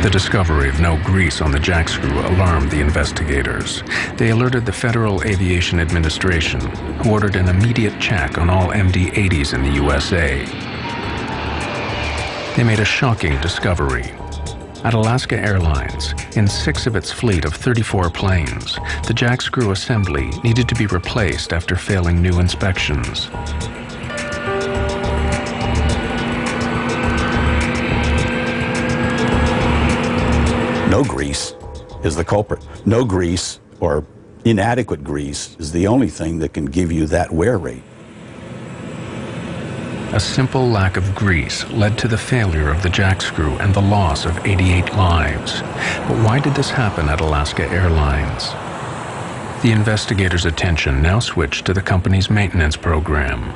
The discovery of no grease on the jackscrew alarmed the investigators. They alerted the Federal Aviation Administration, who ordered an immediate check on all MD-80s in the USA. They made a shocking discovery. At Alaska Airlines, in 6 of its fleet of 34 planes, the jackscrew assembly needed to be replaced after failing new inspections. No grease is the culprit. No grease or inadequate grease is the only thing that can give you that wear rate. A simple lack of grease led to the failure of the jackscrew and the loss of 88 lives. But why did this happen at Alaska Airlines? The investigators' attention now switched to the company's maintenance program.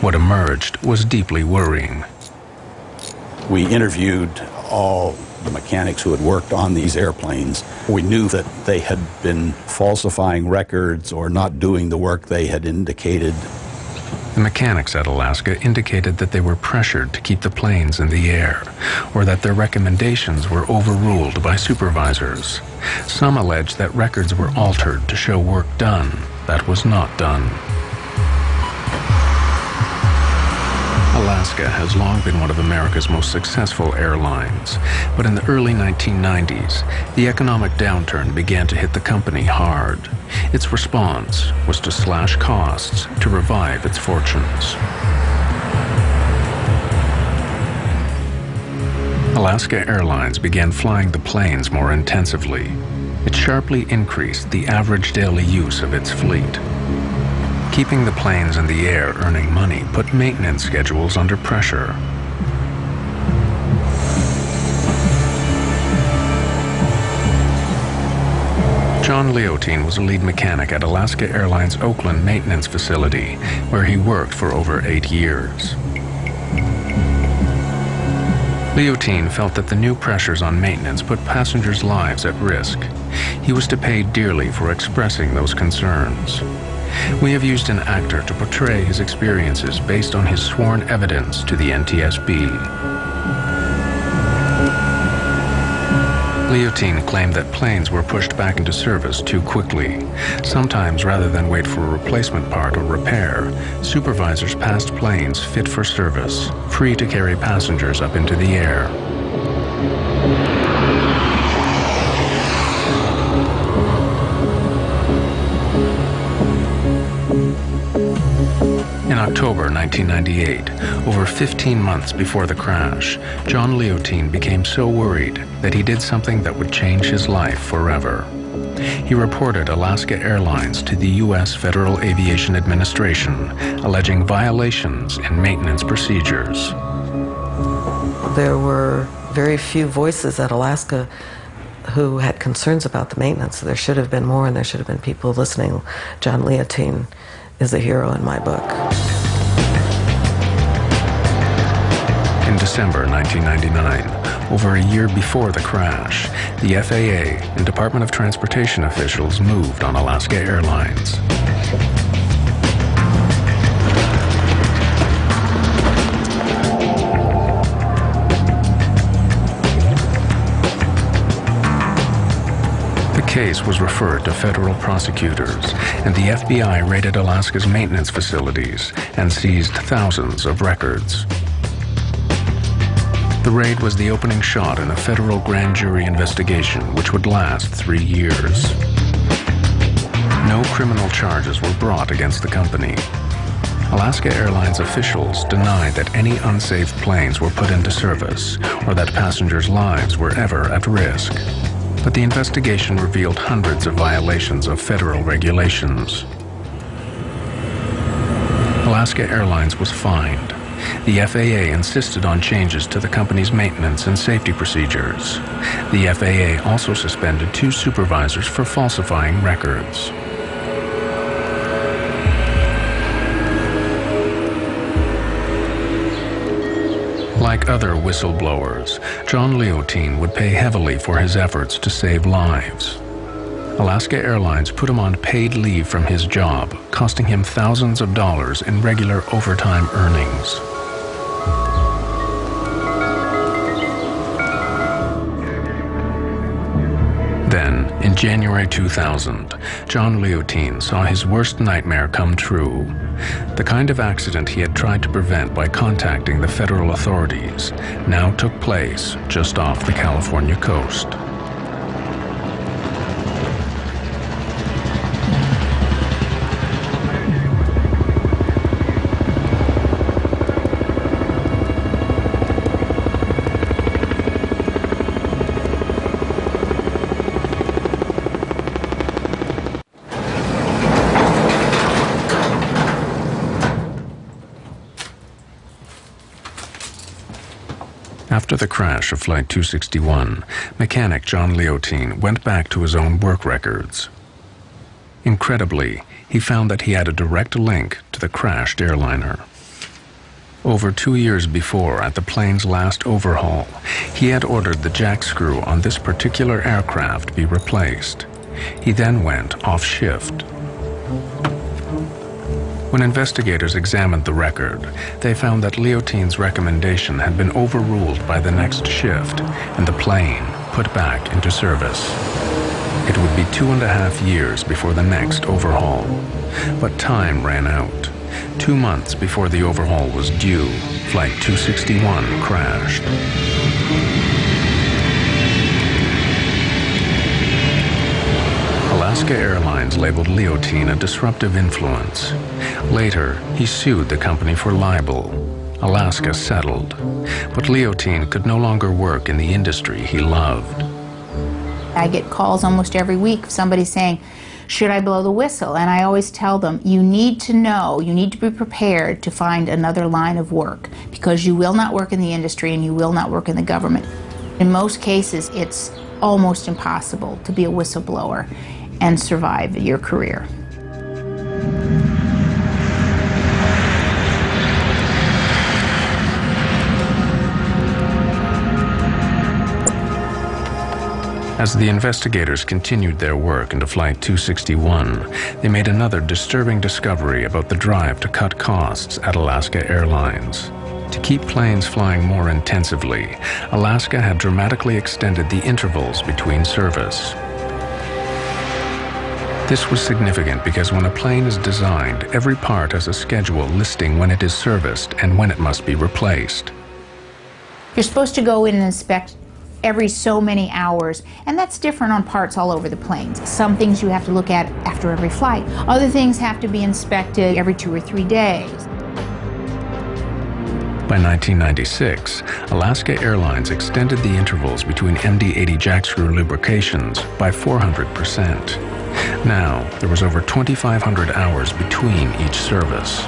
What emerged was deeply worrying. We interviewed all the mechanics who had worked on these airplanes. We knew that they had been falsifying records or not doing the work they had indicated. The mechanics at Alaska indicated that they were pressured to keep the planes in the air, or that their recommendations were overruled by supervisors. Some alleged that records were altered to show work done that was not done. Alaska has long been one of America's most successful airlines, but in the early 1990s, the economic downturn began to hit the company hard. Its response was to slash costs to revive its fortunes. Alaska Airlines began flying the planes more intensively. It sharply increased the average daily use of its fleet. Keeping the planes in the air earning money put maintenance schedules under pressure. John Leotine was a lead mechanic at Alaska Airlines' Oakland maintenance facility, where he worked for over 8 years. Leotine felt that the new pressures on maintenance put passengers' lives at risk. He was to pay dearly for expressing those concerns. We have used an actor to portray his experiences based on his sworn evidence to the NTSB. Leotine claimed that planes were pushed back into service too quickly. Sometimes, rather than wait for a replacement part or repair, supervisors passed planes fit for service, free to carry passengers up into the air. In October 1998, over 15 months before the crash, John Leotine became so worried that he did something that would change his life forever. He reported Alaska Airlines to the U.S. Federal Aviation Administration, alleging violations in maintenance procedures. There were very few voices at Alaska who had concerns about the maintenance. There should have been more, and there should have been people listening. John Leotine is a hero in my book. In December 1999, over a year before the crash, the FAA and Department of Transportation officials moved on Alaska Airlines. The case was referred to federal prosecutors, and the FBI raided Alaska's maintenance facilities and seized thousands of records. The raid was the opening shot in a federal grand jury investigation which would last 3 years. No criminal charges were brought against the company. Alaska Airlines officials denied that any unsafe planes were put into service or that passengers' lives were ever at risk. But the investigation revealed hundreds of violations of federal regulations. Alaska Airlines was fined. The FAA insisted on changes to the company's maintenance and safety procedures. The FAA also suspended 2 supervisors for falsifying records. Like other whistleblowers, John Leotine would pay heavily for his efforts to save lives. Alaska Airlines put him on paid leave from his job, costing him thousands of dollars in regular overtime earnings. In January 2000, John Leotine saw his worst nightmare come true. The kind of accident he had tried to prevent by contacting the federal authorities now took place just off the California coast. After the crash of Flight 261, mechanic John Leotine went back to his own work records. Incredibly, he found that he had a direct link to the crashed airliner. Over 2 years before, at the plane's last overhaul, he had ordered the jack screw on this particular aircraft be replaced. He then went off shift. When investigators examined the record, they found that Leotine's recommendation had been overruled by the next shift and the plane put back into service. It would be 2.5 years before the next overhaul, but time ran out. 2 months before the overhaul was due, Flight 261 crashed. Alaska Airlines labeled Leotine a disruptive influence. Later, he sued the company for libel. Alaska settled, but Leotine could no longer work in the industry he loved. I get calls almost every week of somebody saying, should I blow the whistle? And I always tell them, you need to know, you need to be prepared to find another line of work, because you will not work in the industry and you will not work in the government. In most cases, it's almost impossible to be a whistleblower and survive your career. As the investigators continued their work into Flight 261, they made another disturbing discovery about the drive to cut costs at Alaska Airlines. To keep planes flying more intensively, Alaska had dramatically extended the intervals between service. This was significant because when a plane is designed, every part has a schedule listing when it is serviced and when it must be replaced. You're supposed to go in and inspect every so many hours, and that's different on parts all over the planes. Some things you have to look at after every flight. Other things have to be inspected every 2 or 3 days. By 1996, Alaska Airlines extended the intervals between MD-80 jackscrew lubrications by 400%. Now, there was over 2,500 hours between each service.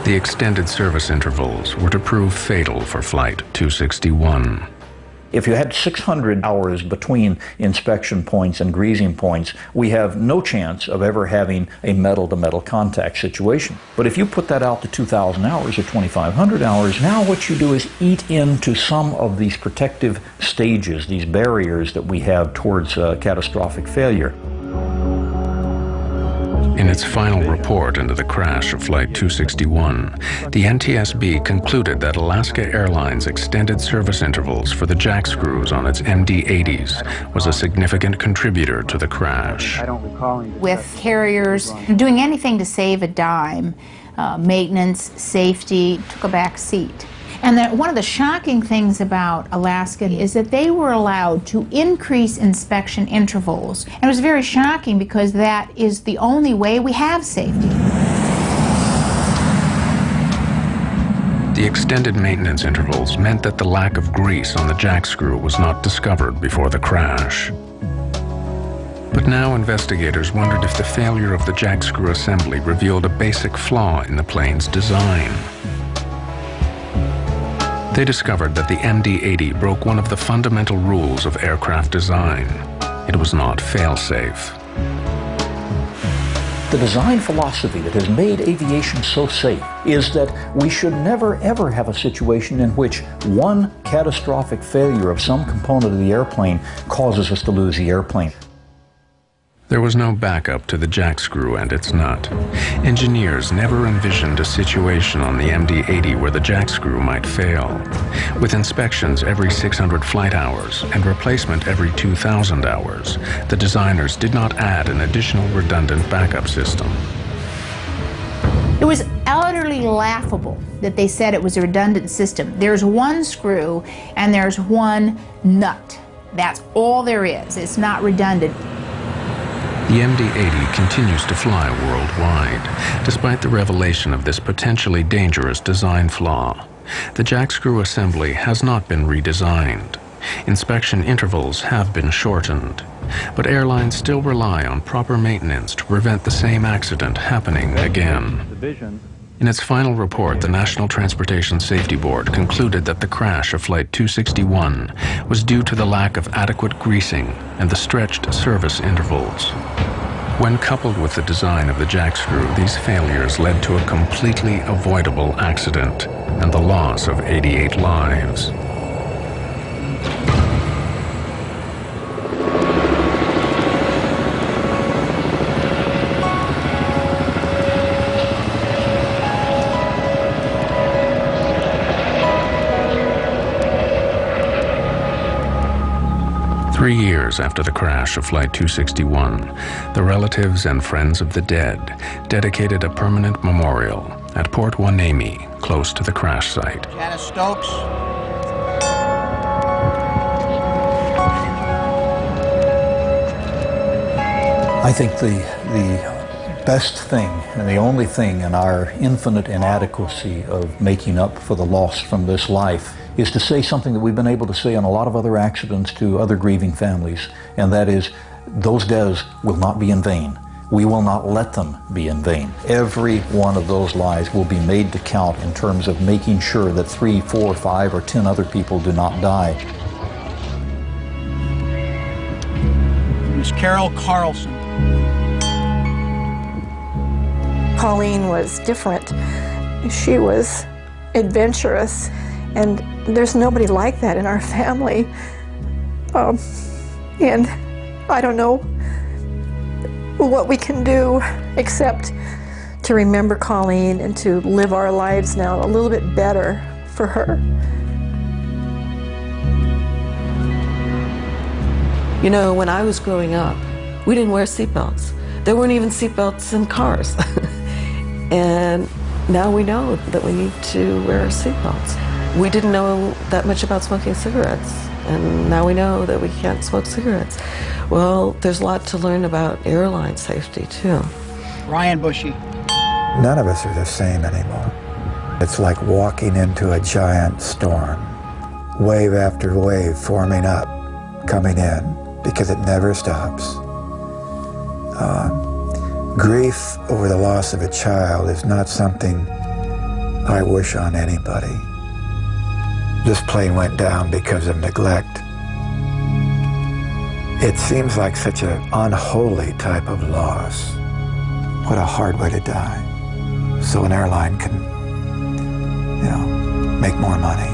The extended service intervals were to prove fatal for Flight 261. If you had 600 hours between inspection points and greasing points, we have no chance of ever having a metal-to-metal contact situation. But if you put that out to 2,000 hours or 2,500 hours, now what you do is eat into some of these protective stages, these barriers that we have towards catastrophic failure. In its final report into the crash of Flight 261, the NTSB concluded that Alaska Airlines' extended service intervals for the jack screws on its MD-80s was a significant contributor to the crash. With carriers doing anything to save a dime, maintenance, safety took a back seat. And one of the shocking things about Alaska is that they were allowed to increase inspection intervals. And it was very shocking because that is the only way we have safety. The extended maintenance intervals meant that the lack of grease on the jack screw was not discovered before the crash. But now investigators wondered if the failure of the jack screw assembly revealed a basic flaw in the plane's design. They discovered that the MD-80 broke one of the fundamental rules of aircraft design. It was not fail-safe. The design philosophy that has made aviation so safe is that we should never ever have a situation in which one catastrophic failure of some component of the airplane causes us to lose the airplane. There was no backup to the jack screw and its nut. Engineers never envisioned a situation on the MD-80 where the jack screw might fail. With inspections every 600 flight hours and replacement every 2,000 hours, the designers did not add an additional redundant backup system. It was utterly laughable that they said it was a redundant system. There's one screw and there's one nut. That's all there is. It's not redundant. The MD-80 continues to fly worldwide, despite the revelation of this potentially dangerous design flaw. The jack screw assembly has not been redesigned. Inspection intervals have been shortened, but airlines still rely on proper maintenance to prevent the same accident happening again. In its final report, the National Transportation Safety Board concluded that the crash of Flight 261 was due to the lack of adequate greasing and the stretched service intervals. When coupled with the design of the jack screw, these failures led to a completely avoidable accident and the loss of 88 lives. Three years after the crash of Flight 261, the relatives and friends of the dead dedicated a permanent memorial at Port Hueneme, close to the crash site. Janice Stokes. I think the best thing and the only thing in our infinite inadequacy of making up for the loss from this life is to say something that we've been able to say on a lot of other accidents to other grieving families, and that is, those deaths will not be in vain. We will not let them be in vain. Every one of those lives will be made to count in terms of making sure that 3, 4, 5, or 10 other people do not die. Miss Carol Carlson. Colleen was different. She was adventurous, and there's nobody like that in our family. And I don't know what we can do except to remember Colleen and to live our lives now a little bit better for her. You know, when I was growing up, we didn't wear seatbelts. There weren't even seatbelts in cars. And now we know that we need to wear seatbelts. We didn't know that much about smoking cigarettes, and now we know that we can't smoke cigarettes. Well, there's a lot to learn about airline safety, too. Ryan Bushy. None of us are the same anymore. It's like walking into a giant storm. Wave after wave forming up, coming in, because it never stops. Grief over the loss of a child is not something I wish on anybody. This plane went down because of neglect. It seems like such an unholy type of loss. What a hard way to die. So an airline can, make more money.